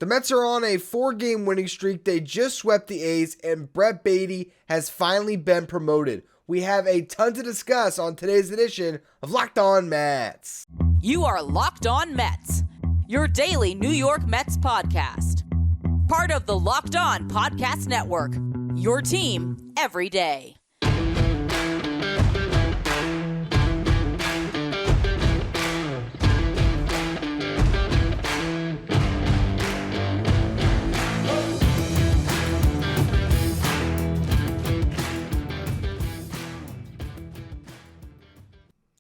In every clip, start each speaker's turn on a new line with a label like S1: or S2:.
S1: The Mets are on a 4-game winning streak. They just swept the A's, and Brett Baty has finally been promoted. We have a ton to discuss on today's edition of Locked On Mets.
S2: You are Locked On Mets, your daily New York Mets podcast. Part of the Locked On Podcast Network, your team every day.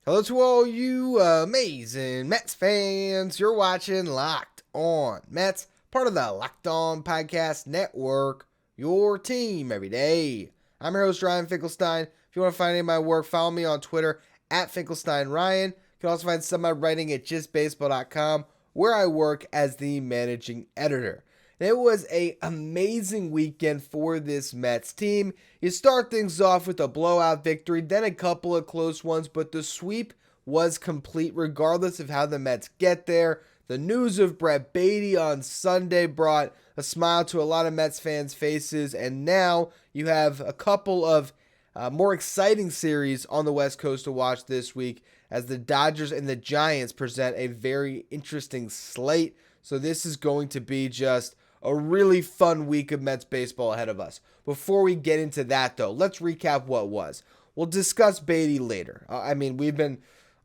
S1: Hello to all you amazing Mets fans. You're watching Locked On Mets, part of the Locked On Podcast Network, your team every day. I'm your host, Ryan Finkelstein. If you want to find any of my work, follow me on Twitter at FinkelsteinRyan. You can also find some of my writing at justbaseball.com, where I work as the managing editor. It was an amazing weekend for this Mets team. You start things off with a blowout victory, then a couple of close ones, but the sweep was complete regardless of how the Mets get there. The news of Brett Baty on Sunday brought a smile to a lot of Mets fans' faces, and now you have a couple of more exciting series on the West Coast to watch this week as the Dodgers and the Giants present a very interesting slate. So this is going to be just a really fun week of Mets baseball ahead of us. Before we get into that, though, let's recap what was. We'll discuss Baty later. We've been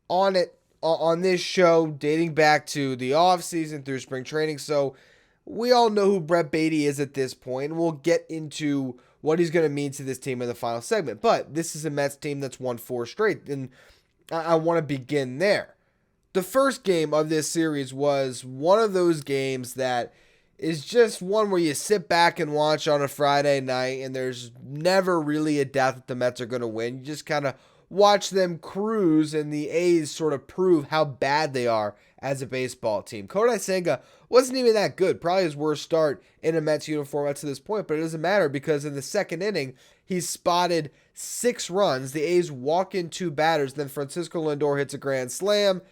S1: on it on this show dating back to the offseason through spring training, so we all know who Brett Baty is at this point, and we'll get into what he's going to mean to this team in the final segment. But this is a Mets team that's won 4 straight, and I want to begin there. The first game of this series was one of those games that is just one where you sit back and watch on a Friday night and there's never really a doubt that the Mets are going to win. You just kind of watch them cruise and the A's sort of prove how bad they are as a baseball team. Kodai Senga wasn't even that good. Probably his worst start in a Mets uniform up to this point, but it doesn't matter because in the second inning, he spotted 6 runs. The A's walk in 2 batters. Then Francisco Lindor hits a grand slam.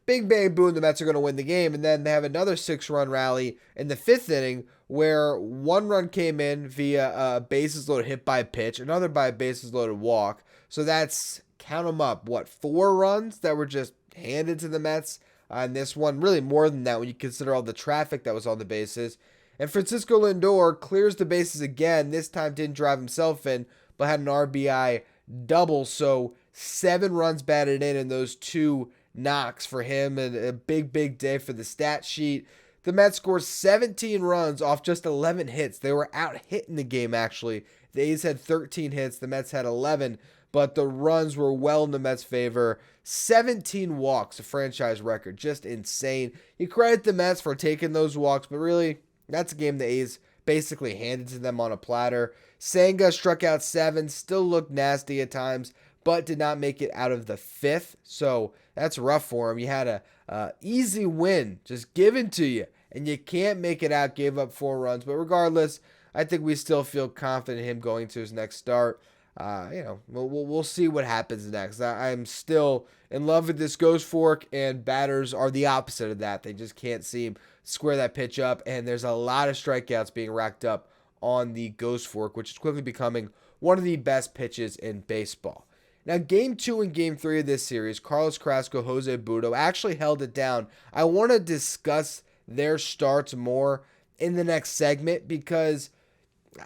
S1: Big bang boom, the Mets are going to win the game, and then they have another 6-run rally in the 5th inning where 1 run came in via a bases loaded hit by pitch, another by a bases loaded walk. So that's, count them up, 4 runs that were just handed to the Mets, and this one really more than that when you consider all the traffic that was on the bases. And Francisco Lindor clears the bases again, this time didn't drive himself in, but had an RBI double, so 7 runs batted in those 2 knocks for him, and a big day for the stat sheet. The Mets scored 17 runs off just 11 hits. They were out hitting the game, actually. The A's had 13 hits. The Mets had 11, but the runs were well in the Mets' favor. 17 walks, a franchise record. Just insane. You credit the Mets for taking those walks, but really, that's a game the A's basically handed to them on a platter. Senga struck out 7, still looked nasty at times, but did not make it out of the 5th, so that's rough for him. You had a easy win just given to you, and you can't make it out, gave up 4 runs, but regardless, I think we still feel confident in him going to his next start. We'll see what happens next. I'm still in love with this ghost fork, and batters are the opposite of that. They just can't seem to square that pitch up, and there's a lot of strikeouts being racked up on the ghost fork, which is quickly becoming one of the best pitches in baseball. Now, Game 2 and Game 3 of this series, Carlos Carrasco, Jose Butto actually held it down. I want to discuss their starts more in the next segment because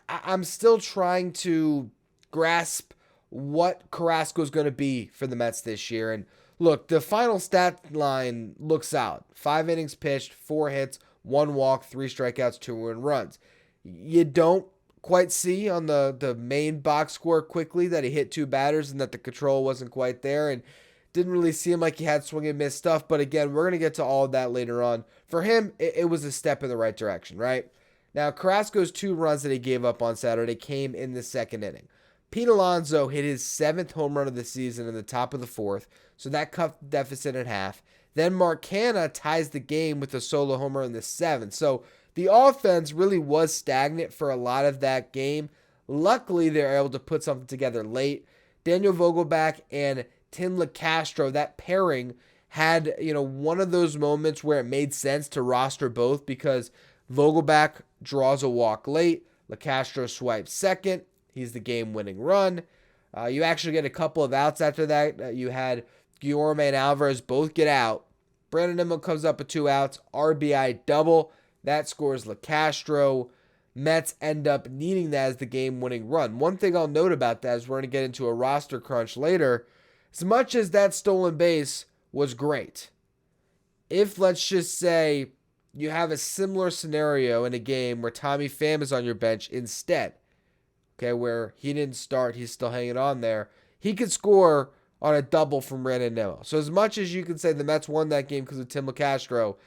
S1: I'm still trying to grasp what Carrasco is going to be for the Mets this year. And look, the final stat line looks out. 5 innings pitched, 4 hits, 1 walk, 3 strikeouts, 2 earned runs. You don't quite see on the main box score quickly that he hit 2 batters and that the control wasn't quite there, and didn't really seem like he had swing and miss stuff. But again, we're going to get to all of that later on. For him, it was a step in the right direction, right? Now, Carrasco's 2 runs that he gave up on Saturday came in the 2nd inning. Pete Alonso hit his 7th home run of the season in the top of the 4th, so that cut the deficit in half. Then Mark Canha ties the game with a solo homer in the 7th. So the offense really was stagnant for a lot of that game. Luckily, they were able to put something together late. Daniel Vogelback and Tim LeCastro, that pairing had, one of those moments where it made sense to roster both because Vogelback draws a walk late. LeCastro swipes second. He's the game-winning run. You actually get a couple of outs after that. You had Guillorme and Alvarez both get out. Brandon Nimmo comes up with 2 outs. RBI double. That scores LeCastro. Mets end up needing that as the game-winning run. One thing I'll note about that is we're going to get into a roster crunch later. As much as that stolen base was great, if, let's just say, you have a similar scenario in a game where Tommy Pham is on your bench instead, okay, where he didn't start, he's still hanging on there, he could score on a double from Brandon Nimmo. So as much as you can say the Mets won that game because of Tim LeCastro,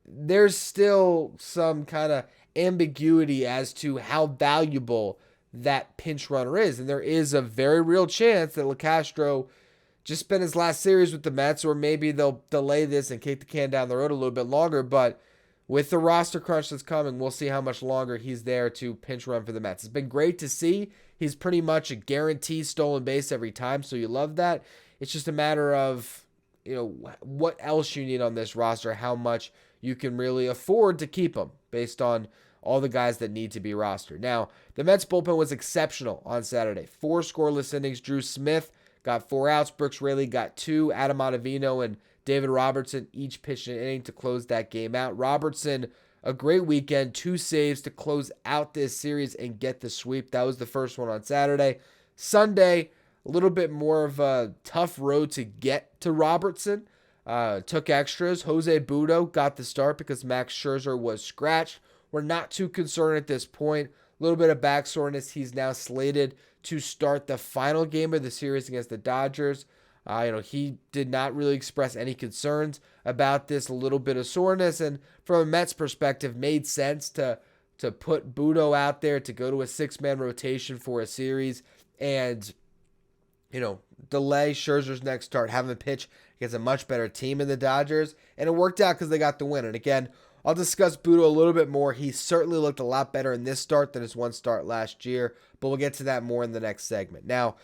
S1: there's still some kind of ambiguity as to how valuable that pinch runner is. And there is a very real chance that LeCastro just spent his last series with the Mets, or maybe they'll delay this and kick the can down the road a little bit longer. But with the roster crunch that's coming, we'll see how much longer he's there to pinch run for the Mets. It's been great to see. He's pretty much a guaranteed stolen base every time, so you love that. It's just a matter of, what else you need on this roster, how much you can really afford to keep him based on all the guys that need to be rostered. Now, the Mets bullpen was exceptional on Saturday. 4 scoreless innings. Drew Smith got 4 outs. Brooks Raley got 2. Adam Ottavino and David Robertson each pitched an inning to close that game out. Robertson, a great weekend, 2 saves to close out this series and get the sweep. That was the first one on Saturday. Sunday, a little bit more of a tough road to get to Robertson. Took extras. Jose Budo got the start because Max Scherzer was scratched. We're not too concerned at this point. A little bit of back soreness. He's now slated to start the final game of the series against the Dodgers. He did not really express any concerns about this little bit of soreness, and from a Mets perspective, made sense to put Budo out there to go to a 6-man rotation for a series and, delay Scherzer's next start, have him pitch against a much better team in the Dodgers, and it worked out because they got the win. And again, I'll discuss Budo a little bit more. He certainly looked a lot better in this start than his one start last year, but we'll get to that more in the next segment. Now,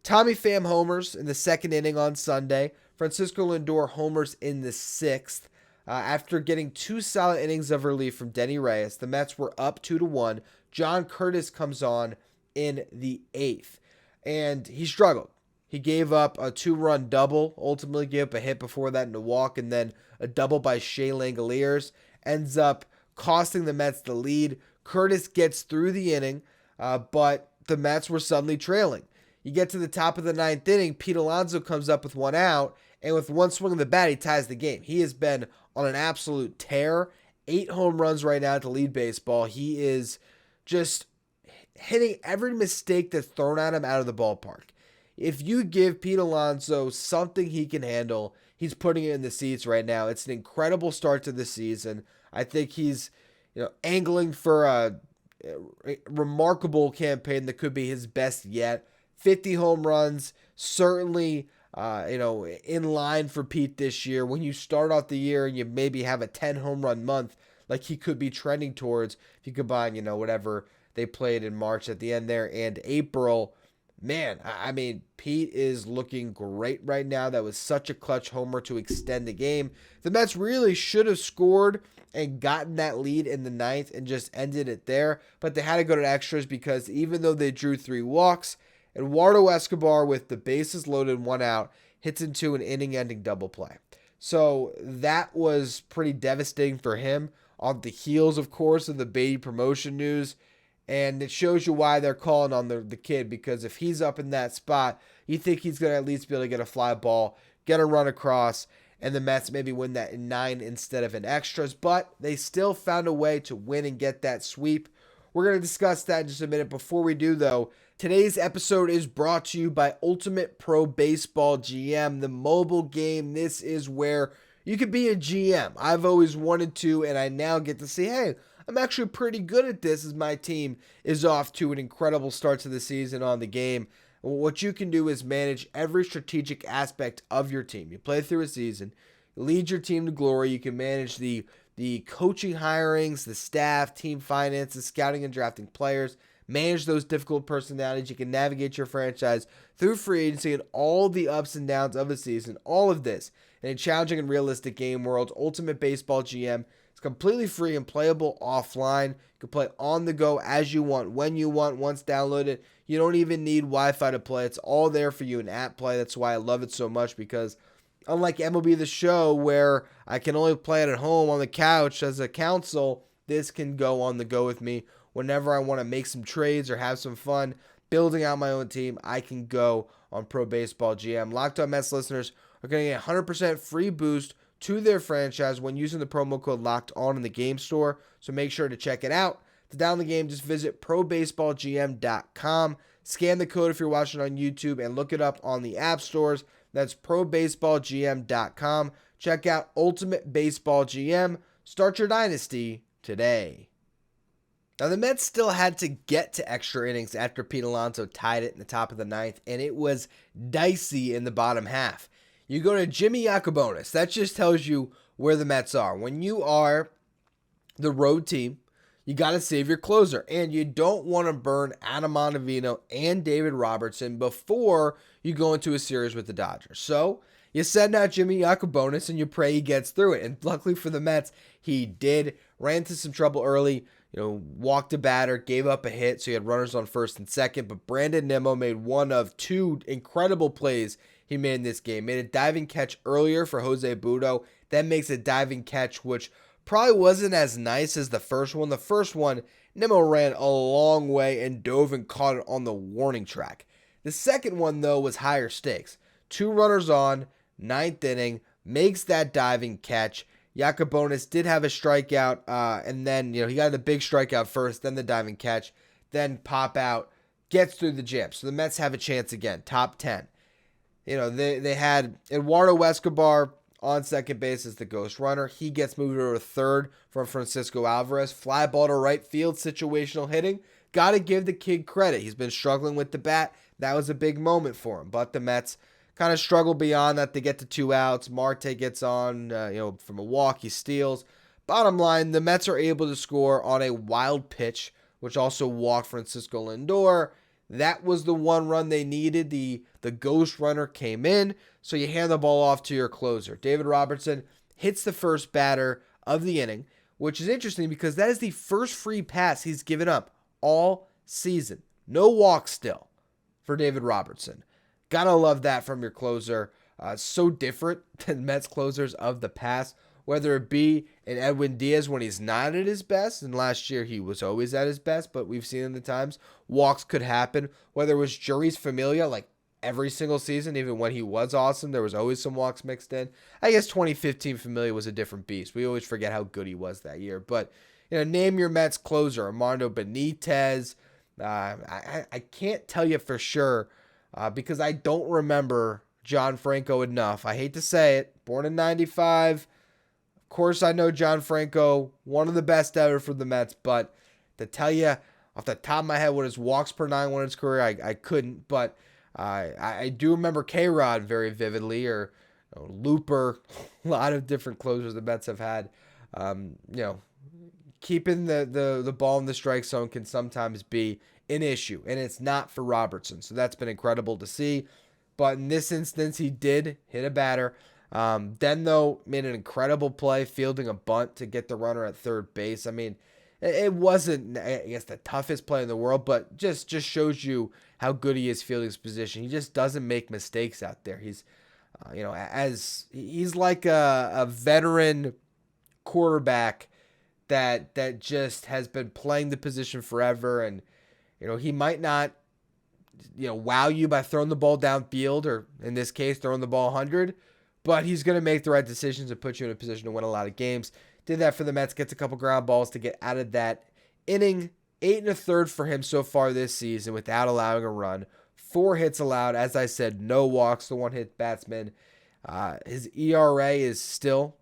S1: Tommy Pham homers in the second inning on Sunday. Francisco Lindor homers in the 6th. After getting 2 solid innings of relief from Denny Reyes, the Mets were up 2-1. John Curtis comes on in the 8th, and he struggled. He gave up a 2-run double, ultimately gave up a hit before that and a walk, and then a double by Shea Langoliers. Ends up costing the Mets the lead. Curtis gets through the inning, but the Mets were suddenly trailing. You get to the top of the 9th inning, Pete Alonso comes up with 1 out, and with 1 swing of the bat, he ties the game. He has been on an absolute tear. 8 home runs right now to lead baseball. He is just hitting every mistake that's thrown at him out of the ballpark. If you give Pete Alonso something he can handle, he's putting it in the seats right now. It's an incredible start to the season. I think he's, angling for a remarkable campaign that could be his best yet. 50 home runs, certainly, in line for Pete this year. When you start off the year and you maybe have a 10 home run month, like he could be trending towards, if you combine, whatever they played in March at the end there and April. Man, Pete is looking great right now. That was such a clutch homer to extend the game. The Mets really should have scored and gotten that lead in the 9th and just ended it there, but they had to go to extras because even though they drew 3 walks, Eduardo Escobar, with the bases loaded, 1 out, hits into an inning-ending double play. So that was pretty devastating for him on the heels, of course, of the Baty promotion news. And it shows you why they're calling on the kid, because if he's up in that spot, you think he's going to at least be able to get a fly ball, get a run across, and the Mets maybe win that in 9 instead of in extras. But they still found a way to win and get that sweep. We're going to discuss that in just a minute. Before we do, though, today's episode is brought to you by Ultimate Pro Baseball GM, the mobile game. This is where you could be a GM. I've always wanted to, and I now get to see, hey, I'm actually pretty good at this as my team is off to an incredible start to the season on the game. What you can do is manage every strategic aspect of your team. You play through a season, lead your team to glory. You can manage the coaching hirings, the staff, team finances, scouting and drafting players, manage those difficult personalities. You can navigate your franchise through free agency and all the ups and downs of a season. All of this in a challenging and realistic game world. Ultimate Baseball GM. It's completely free and playable offline. You can play on the go as you want, when you want. Once downloaded, you don't even need Wi-Fi to play. It's all there for you in app play. That's why I love it so much, because unlike MLB The Show, where I can only play it at home on the couch as a console, this can go on the go with me whenever I want to make some trades or have some fun building out my own team. I can go on Pro Baseball GM. Locked On Mets listeners are going to get 100% free boost to their franchise when using the promo code Locked On in the game store. So make sure to check it out. To download the game, just visit probaseballgm.com. Scan the code if you're watching on YouTube and look it up on the app stores. That's probaseballgm.com. Check out Ultimate Baseball GM. Start your dynasty today. Now, the Mets still had to get to extra innings after Pete Alonso tied it in the top of the ninth, and it was dicey in the bottom half. You go to Jimmy Yacobonis. That just tells you where the Mets are. When you are the road team, you got to save your closer, and you don't want to burn Adam Ottavino and David Robertson before you go into a series with the Dodgers. So you send out Jimmy Yacobonis, and you pray he gets through it. And luckily for the Mets, he did. Ran into some trouble early, walked a batter, gave up a hit, so he had runners on first and second. But Brandon Nimmo made one of two incredible plays he made in this game. Made a diving catch earlier for Jose Budo, then makes a diving catch, which probably wasn't as nice as the first one. The first one, Nimmo ran a long way and dove and caught it on the warning track. The second one, though, was higher stakes. 2 runners on, 9th inning, makes that diving catch. Yacobonis did have a strikeout, and then he got the big strikeout first, then the diving catch, then pop out, gets through the jam. So the Mets have a chance again, top 10. They had Eduardo Escobar on second base as the ghost runner. He gets moved over to third from Francisco Alvarez. Fly ball to right field, situational hitting. Got to give the kid credit. He's been struggling with the bat. That was a big moment for him. But the Mets kind of struggle beyond that. They get to 2 outs. Marte gets on, from a walk. He steals. Bottom line, the Mets are able to score on a wild pitch, which also walked Francisco Lindor. That was the one run they needed. The ghost runner came in, so you hand the ball off to your closer. David Robertson hits the first batter of the inning, which is interesting because that is the first free pass he's given up all season. No walk still for David Robertson. Gotta love that from your closer. So different than Mets closers of the past, whether it be in Edwin Diaz when he's not at his best, and last year he was always at his best, but we've seen in the times walks could happen. Whether it was Juris Familia, like every single season, even when he was awesome, there was always some walks mixed in. I guess 2015 Familia was a different beast. We always forget how good he was that year. But name your Mets closer: Armando Benitez. I can't tell you for sure because I don't remember John Franco enough. I hate to say it. Born in 95. Of course, I know John Franco, one of the best ever for the Mets, but to tell you off the top of my head what his walks per 9 won in his career, I couldn't. But I do remember K-Rod very vividly, or Looper, a lot of different closers the Mets have had. Keeping the ball in the strike zone can sometimes be an issue, and it's not for Robertson. So that's been incredible to see. But in this instance, he did hit a batter. Then, though, made an incredible play, fielding a bunt to get the runner at third base. I mean, it wasn't, I guess, the toughest play in the world, but just shows you how good he is fielding his position. He just doesn't make mistakes out there. He's, he's like a veteran quarterback that just has been playing the position forever, and he might not wow you by throwing the ball downfield, or in this case throwing the ball 100, but he's going to make the right decisions and put you in a position to win a lot of games. Did that for the Mets, gets a couple ground balls to get out of that inning. 8 1/3 for him so far this season without allowing a run. 4 hits allowed, as I said, no walks, the 1-hit batsman. His ERA is still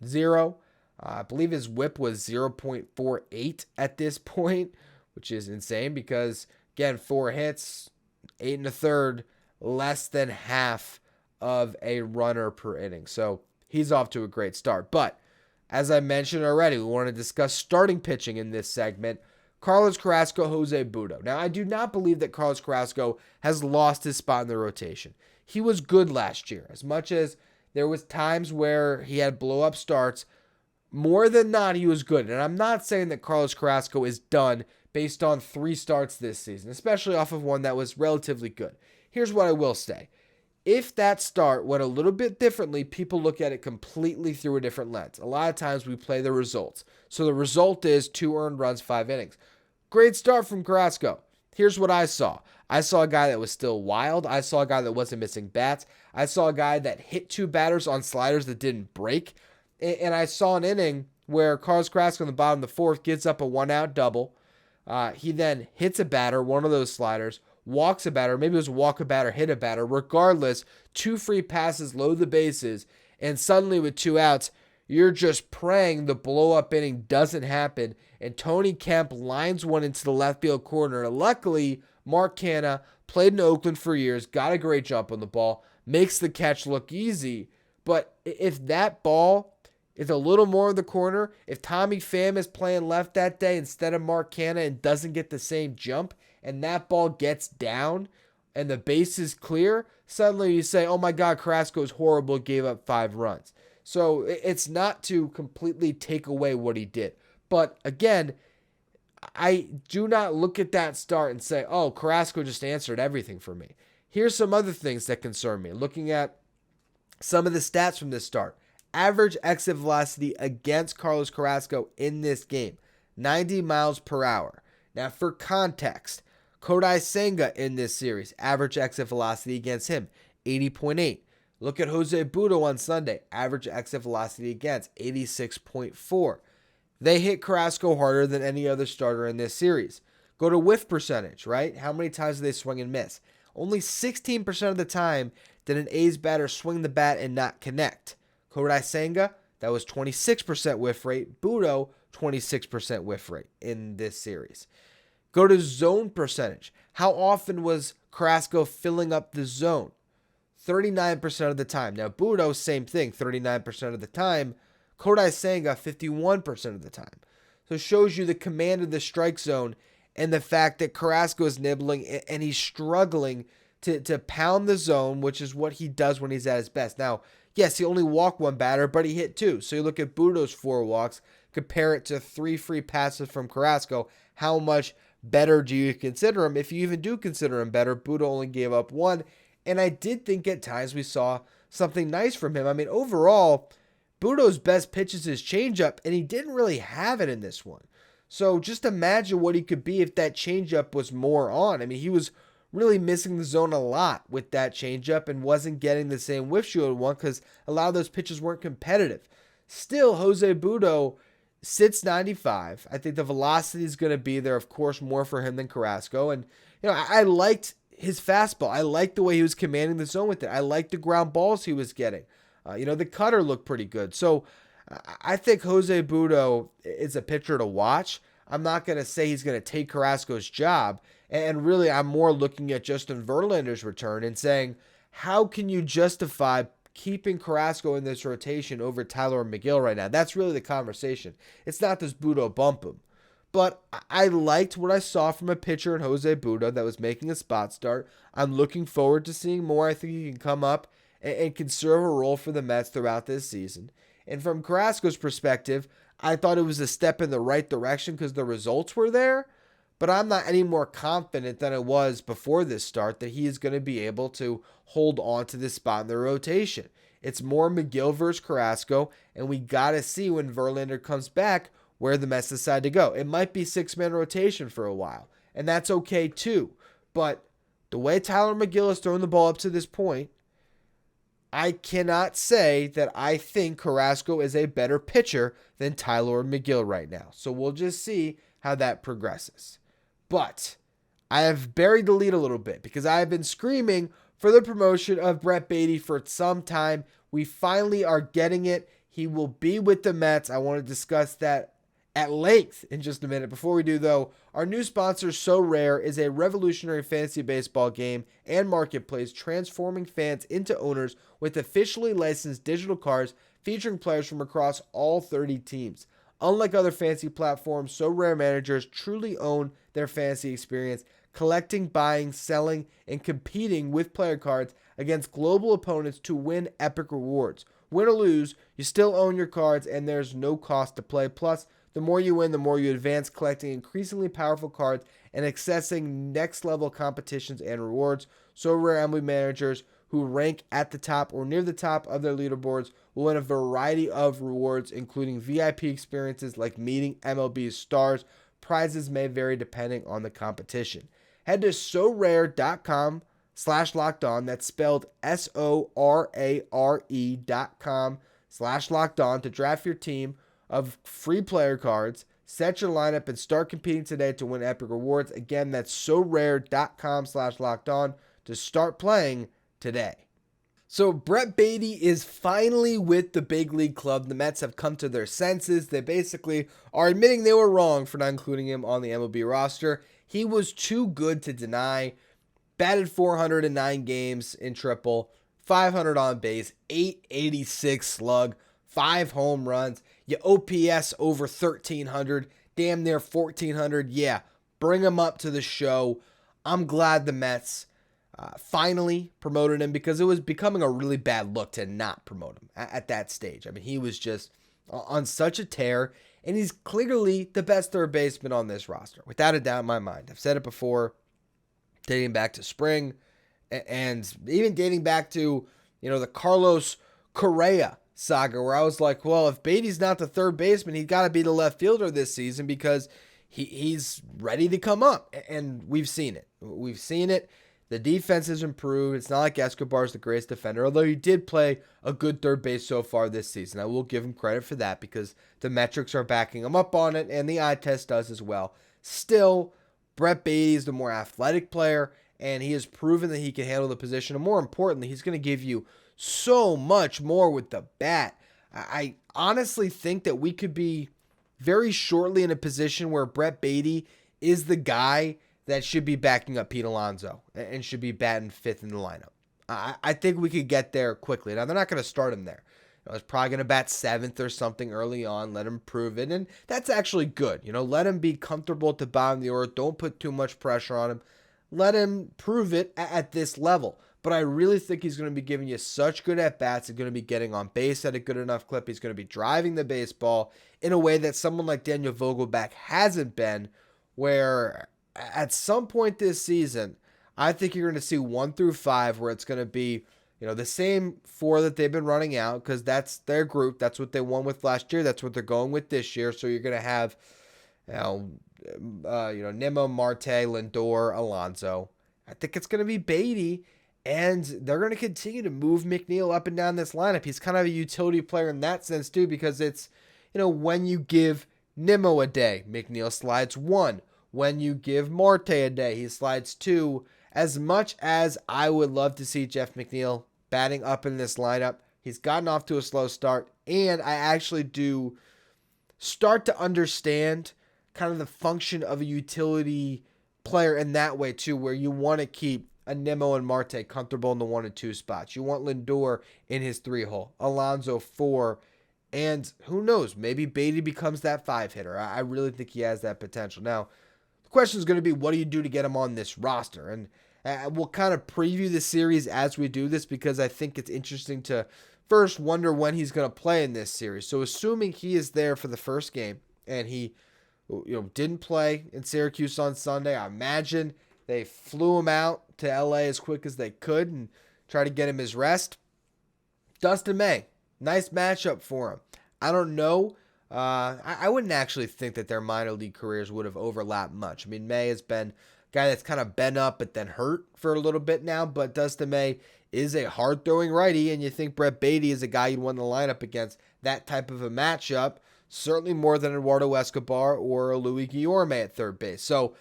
S1: 0. I believe his whip was 0.48 at this point, which is insane because, again, 4 hits, 8 1/3, less than half of a runner per inning. So he's off to a great start. But as I mentioned already, we want to discuss starting pitching in this segment. Carlos Carrasco, Jose Budo. Now, I do not believe that Carlos Carrasco has lost his spot in the rotation. He was good last year. As much as there was times where he had blow-up starts, more than not, he was good. And I'm not saying that Carlos Carrasco is done based on 3 starts this season, especially off of one that was relatively good. Here's what I will say. If that start went a little bit differently, people look at it completely through a different lens. A lot of times we play the results. So the result is 2 earned runs, 5 innings. Great start from Carrasco. Here's what I saw. I saw a guy that was still wild. I saw a guy that wasn't missing bats. I saw a guy that hit 2 batters on sliders that didn't break. And I saw an inning where Carlos Carrasco in the bottom of the 4th gives up a 1-out double. He then hits a batter, one of those sliders, walks a batter, maybe it was walk a batter, hit a batter. Regardless, 2 free passes, load the bases, and suddenly with 2 outs, you're just praying the blow-up inning doesn't happen, and Tony Kemp lines one into the left field corner. Luckily, Mark Canha played in Oakland for years, got a great jump on the ball, makes the catch look easy. But if that ball is a little more in the corner, if Tommy Pham is playing left that day instead of Mark Canha and doesn't get the same jump, and that ball gets down and the base is clear, suddenly you say, oh my God, Carrasco is horrible, gave up 5 runs. So it's not to completely take away what he did. But again, I do not look at that start and say, oh, Carrasco just answered everything for me. Here's some other things that concern me. Looking at some of the stats from this start. Average exit velocity against Carlos Carrasco in this game, 90 miles per hour. Now, for context, Kodai Senga in this series, average exit velocity against him, 80.8. Look at Jose Butto on Sunday, average exit velocity against, 86.4. They hit Carrasco harder than any other starter in this series. Go to whiff percentage, right? How many times do they swing and miss? Only 16% of the time did an A's batter swing the bat and not connect. Kodai Senga, that was 26% whiff rate. Butto, 26% whiff rate in this series. Go to zone percentage. How often was Carrasco filling up the zone? 39% of the time. Now, Butto, same thing, 39% of the time. Kodai Senga, 51% of the time. So it shows you the command of the strike zone and the fact that Carrasco is nibbling and he's struggling to pound the zone, which is what he does when he's at his best. Now, yes, he only walked 1 batter, but he hit 2. So you look at Butto's 4 walks, compare it to 3 free passes from Carrasco. How much better do you consider him? If you even do consider him better, Butto only gave up 1. And I did think at times we saw something nice from him. I mean, overall, Butto's best pitch is his changeup, and he didn't really have it in this one. So just imagine what he could be if that changeup was more on. I mean, he was really missing the zone a lot with that changeup and wasn't getting the same whiff you would want because a lot of those pitches weren't competitive. Still, Jose Butto sits 95. I think the velocity is going to be there, of course, more for him than Carrasco. And, I liked his fastball. I liked the way he was commanding the zone with it. I liked the ground balls he was getting. The cutter looked pretty good. So I think Jose Butto is a pitcher to watch. I'm not going to say he's going to take Carrasco's job. And really, I'm more looking at Justin Verlander's return and saying, how can you justify keeping Carrasco in this rotation over Tyler McGill right now? That's really the conversation. It's not does Butto bump him. But I liked what I saw from a pitcher in Jose Butto that was making a spot start. I'm looking forward to seeing more. I think he can come up and can serve a role for the Mets throughout this season. And from Carrasco's perspective, I thought it was a step in the right direction because the results were there. But I'm not any more confident than I was before this start that he is going to be able to hold on to this spot in the rotation. It's more McGill versus Carrasco, and we got to see when Verlander comes back where the Mets decide to go. It might be 6-man rotation for a while, and that's okay too. But the way Tyler McGill has thrown the ball up to this point, I cannot say that I think Carrasco is a better pitcher than Tyler McGill right now. So we'll just see how that progresses. But I have buried the lead a little bit because I have been screaming for the promotion of Brett Baty for some time. We finally are getting it. He will be with the Mets. I want to discuss that at length in just a minute. Before we do, though, our new sponsor, So Rare, is a revolutionary fantasy baseball game and marketplace transforming fans into owners with officially licensed digital cards featuring players from across all 30 teams. Unlike other fantasy platforms, So Rare managers truly own their fantasy experience, collecting, buying, selling, and competing with player cards against global opponents to win epic rewards. win or lose, you still own your cards, and there's no cost to play. Plus, the more you win, the more you advance, collecting increasingly powerful cards and accessing next-level competitions and rewards. So rare MLB managers who rank at the top or near the top of their leaderboards will win a variety of rewards, including VIP experiences like meeting MLB's stars. Prizes may vary depending on the competition. Head to sorare.com/lockedon. That's spelled SORARE.com/lockedon to draft your team of free player cards, set your lineup, and start competing today to win epic rewards. Again, that's sorare.com/lockedon to start playing today. So Brett Baty is finally with the big league club. The Mets have come to their senses. They basically are admitting they were wrong for not including him on the MLB roster. He was too good to deny. Batted 400 in 9 games in triple, 500 on base, 886 slug, 5 home runs. Your OPS over 1,300, damn near 1,400. Yeah, bring him up to the show. I'm glad the Mets finally promoted him, because it was becoming a really bad look to not promote him at that stage. I mean, he was just on such a tear, and he's clearly the best third baseman on this roster, without a doubt in my mind. I've said it before, dating back to spring, and even dating back to, the Carlos Correa saga, where I was like, well, if Baty's not the third baseman, he's got to be the left fielder this season, because he's ready to come up, and we've seen it. The defense has improved. It's not like Escobar's the greatest defender, although he did play a good third base so far this season. I will give him credit for that, because the metrics are backing him up on it, and the eye test does as well. Still, Brett Baty is the more athletic player, and he has proven that he can handle the position. And more importantly, he's going to give you so much more with the bat. I honestly think that we could be very shortly in a position where Brett Baty is the guy that should be backing up Pete Alonso and should be batting 5th in the lineup. I think we could get there quickly. Now, they're not going to start him there. He's probably going to bat 7th or something early on, let him prove it, and that's actually good. Let him be comfortable at the bottom of the order. Don't put too much pressure on him. Let him prove it at this level. But I really think he's going to be giving you such good at-bats. He's going to be getting on base at a good enough clip. He's going to be driving the baseball in a way that someone like Daniel Vogelback hasn't been, where at some point this season, I think you're going to see 1 through 5 where it's going to be, the same 4 that they've been running out, because that's their group. That's what they won with last year. That's what they're going with this year. So you're going to have, Nimmo, Marte, Lindor, Alonso. I think it's going to be Baty, and they're going to continue to move McNeil up and down this lineup. He's kind of a utility player in that sense too, because it's, when you give Nimmo a day, McNeil slides 1. When you give Marte a day, he slides 2. As much as I would love to see Jeff McNeil batting up in this lineup, he's gotten off to a slow start, and I actually do start to understand kind of the function of a utility player in that way too, where you want to keep a Nimmo and Marte comfortable in the 1 and 2 spots. You want Lindor in his 3 hole, Alonso 4, and who knows, maybe Baty becomes that 5 hitter. I really think he has that potential. Now, the question is going to be, what do you do to get him on this roster? And we'll kind of preview the series as we do this, because I think it's interesting to first wonder when he's going to play in this series. So assuming he is there for the first game, and he didn't play in Syracuse on Sunday, I imagine they flew him out to LA as quick as they could and try to get him his rest. Dustin May, nice matchup for him. I don't know. I wouldn't actually think that their minor league careers would have overlapped much. I mean, May has been a guy that's kind of been up but then hurt for a little bit now, but Dustin May is a hard-throwing righty, and you think Brett Baty is a guy you'd want the lineup against that type of a matchup, certainly more than Eduardo Escobar or Louis Guillorme at third base. So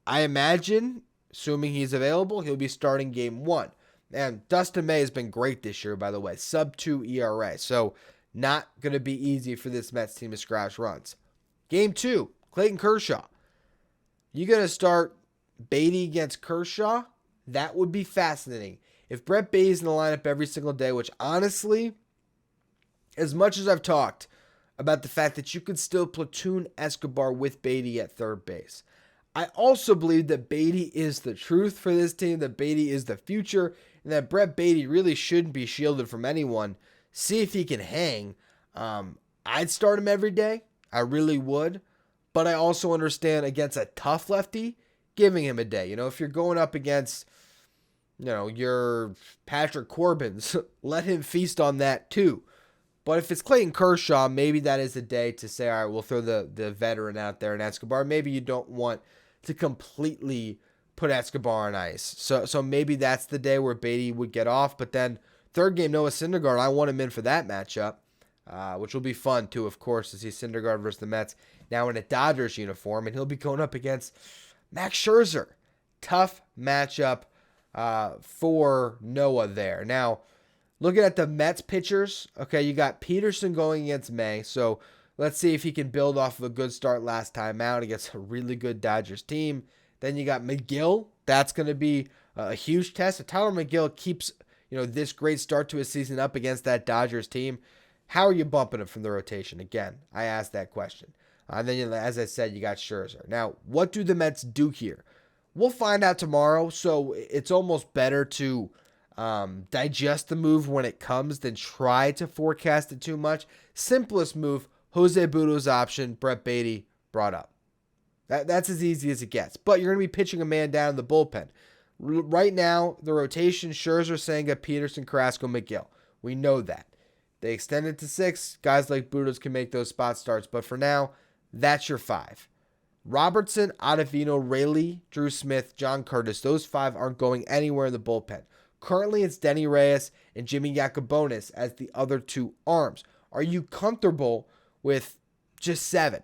S1: I imagine, assuming he's available, he'll be starting game 1. And Dustin May has been great this year, by the way, sub-2 ERA. So not going to be easy for this Mets team to scratch runs. Game 2, Clayton Kershaw. You going to start Baty against Kershaw? That would be fascinating. If Brett Baty's in the lineup every single day, which honestly, as much as I've talked about the fact that you could still platoon Escobar with Baty at third base, I also believe that Baty is the truth for this team, that Baty is the future, and that Brett Baty really shouldn't be shielded from anyone see if he can hang. I'd start him every day. I really would. But I also understand against a tough lefty, giving him a day. If you're going up against, your Patrick Corbin's, let him feast on that too. But if it's Clayton Kershaw, maybe that is a day to say, all right, we'll throw the veteran out there in Escobar. Maybe you don't want to completely put Escobar on ice. So maybe that's the day where Baty would get off. But then third game, Noah Syndergaard, I want him in for that matchup, which will be fun too, of course, to see Syndergaard versus the Mets now in a Dodgers uniform. And he'll be going up against Max Scherzer. Tough matchup for Noah there. Now, looking at the Mets pitchers, okay, you got Peterson going against May. So let's see if he can build off of a good start last time out against a really good Dodgers team. Then you got McGill. That's going to be a huge test. If Tyler McGill keeps, this great start to his season up against that Dodgers team, how are you bumping him from the rotation? Again, I asked that question. Then, as I said, you got Scherzer. Now, what do the Mets do here? We'll find out tomorrow. So it's almost better to digest the move when it comes than try to forecast it too much. Simplest move, Jose Budo's option, Brett Baty brought up. That's as easy as it gets. But you're going to be pitching a man down in the bullpen. Right now, the rotation, Scherzer, Senga, Peterson, Carrasco, McGill. We know that. They extend it to 6. Guys like Budos can make those spot starts. But for now, that's your 5. Robertson, Ottavino, Rayleigh, Drew Smith, John Curtis. Those 5 aren't going anywhere in the bullpen. Currently, it's Denny Reyes and Jimmy Yacobonis as the other 2 arms. Are you comfortable with just 7?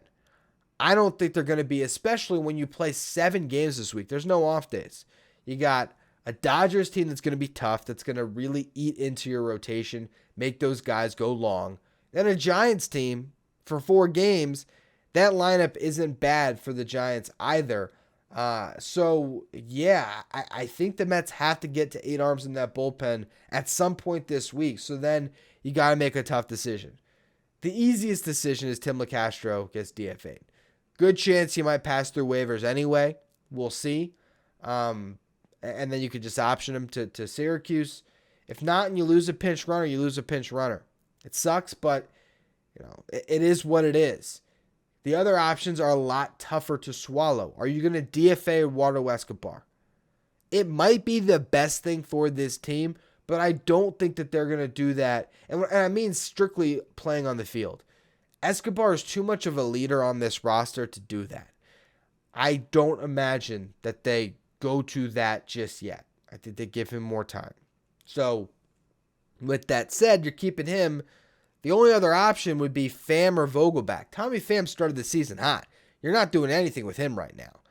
S1: I don't think they're going to be, especially when you play 7 games this week. There's no off days. You got a Dodgers team that's going to be tough, that's going to really eat into your rotation, make those guys go long. Then a Giants team for 4 games. That lineup isn't bad for the Giants either. I think the Mets have to get to 8 arms in that bullpen at some point this week. So then you got to make a tough decision. The easiest decision is Tim LeCastro gets DFA'd. Good chance he might pass through waivers anyway. We'll see. And then you could just option him to Syracuse. If not, and you lose a pinch runner, you lose a pinch runner. It sucks, but it is what it is. The other options are a lot tougher to swallow. Are you going to DFA Eduardo Escobar? It might be the best thing for this team, but I don't think that they're going to do that. And I mean strictly playing on the field. Escobar is too much of a leader on this roster to do that. I don't imagine that they go to that just yet. I think they give him more time. So, with that said, you're keeping him. The only other option would be Pham or Vogelback. Tommy Pham started the season hot. You're not doing anything with him right now.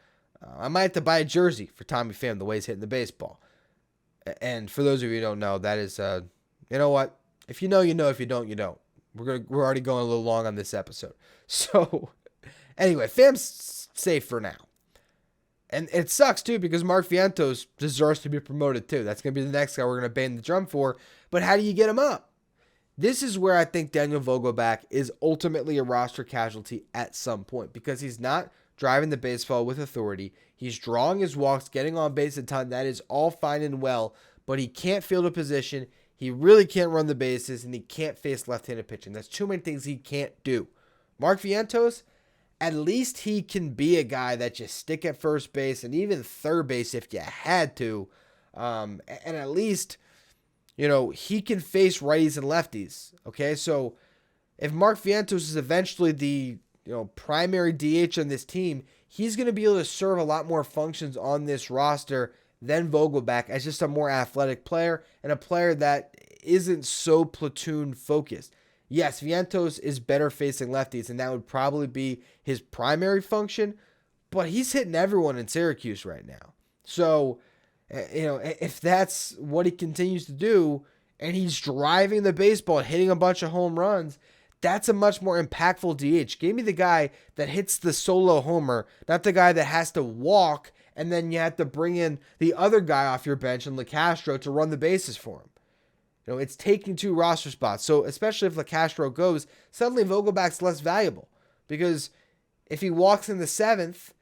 S1: I might have to buy a jersey for Tommy Pham the way he's hitting the baseball. And for those of you who don't know, that is, you know what? If you know, you know. If you don't, you don't. We're already going a little long on this episode. So, anyway, Pham's safe for now. And it sucks, too, because Mark Vientos deserves to be promoted, too. That's going to be the next guy we're going to bang the drum for. But how do you get him up? This is where I think Daniel Vogelback is ultimately a roster casualty at some point because he's not driving the baseball with authority. He's drawing his walks, getting on base a ton. That is all fine and well, but he can't field a position. He really can't run the bases, and he can't face left-handed pitching. That's too many things he can't do. Mark Vientos, at least he can be a guy that just stick at first base and even third base if you had to. And at least, he can face righties and lefties. Okay, so if Mark Vientos is eventually the primary DH on this team, he's going to be able to serve a lot more functions on this roster than Vogelback as just a more athletic player and a player that isn't so platoon focused. Yes, Vientos is better facing lefties, and that would probably be his primary function, but he's hitting everyone in Syracuse right now. So, if that's what he continues to do, and he's driving the baseball, hitting a bunch of home runs, that's a much more impactful DH. Give me the guy that hits the solo homer, not the guy that has to walk, and then you have to bring in the other guy off your bench and LeCastro to run the bases for him. It's taking 2 roster spots. So especially if LeCastro goes, suddenly Vogelback's less valuable. Because if he walks in the 7th,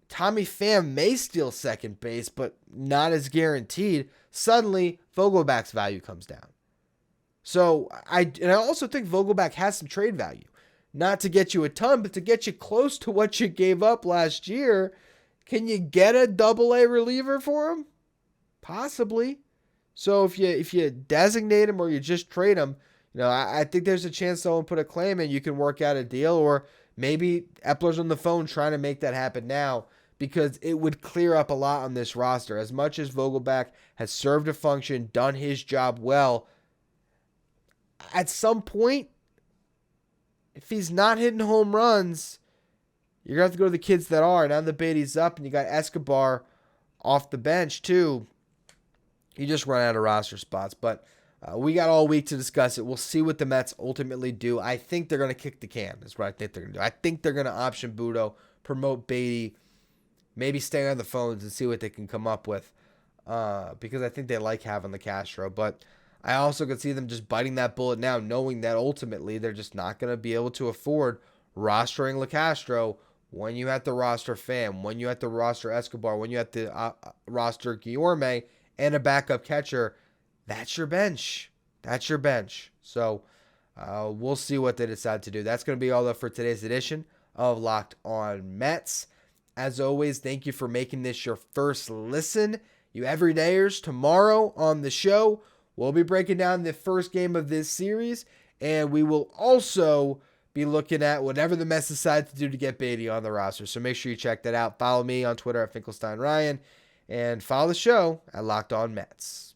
S1: Tommy Pham may steal second base, but not as guaranteed. Suddenly, Vogelback's value comes down. So I also think Vogelback has some trade value. Not to get you a ton, but to get you close to what you gave up last year. Can you get a double-A reliever for him? Possibly. So if you designate him or you just trade him, I think there's a chance someone put a claim in, you can work out a deal, or maybe Epler's on the phone trying to make that happen now, because it would clear up a lot on this roster. As much as Vogelback has served a function, done his job well, at some point, if he's not hitting home runs, you're going to have to go to the kids that are. Now the Baty's up, and you got Escobar off the bench too. You just run out of roster spots. But we got all week to discuss it. We'll see what the Mets ultimately do. I think they're going to kick the can. That's what I think they're going to do. I think they're going to option Budo, promote Baty, maybe stay on the phones and see what they can come up with, because I think they like having the Castro. But I also could see them just biting that bullet now, knowing that ultimately they're just not going to be able to afford rostering LeCastro when you have to roster Pham, when you have to roster Escobar, when you have to roster Guillorme and a backup catcher. That's your bench. That's your bench. So we'll see what they decide to do. That's going to be all up for today's edition of Locked On Mets. As always, thank you for making this your first listen. You everydayers, tomorrow on the show, we'll be breaking down the first game of this series, and we will also be looking at whatever the Mets decide to do to get Baty on the roster. So make sure you check that out. Follow me on Twitter at Finkelstein Ryan, and follow the show at Locked On Mets.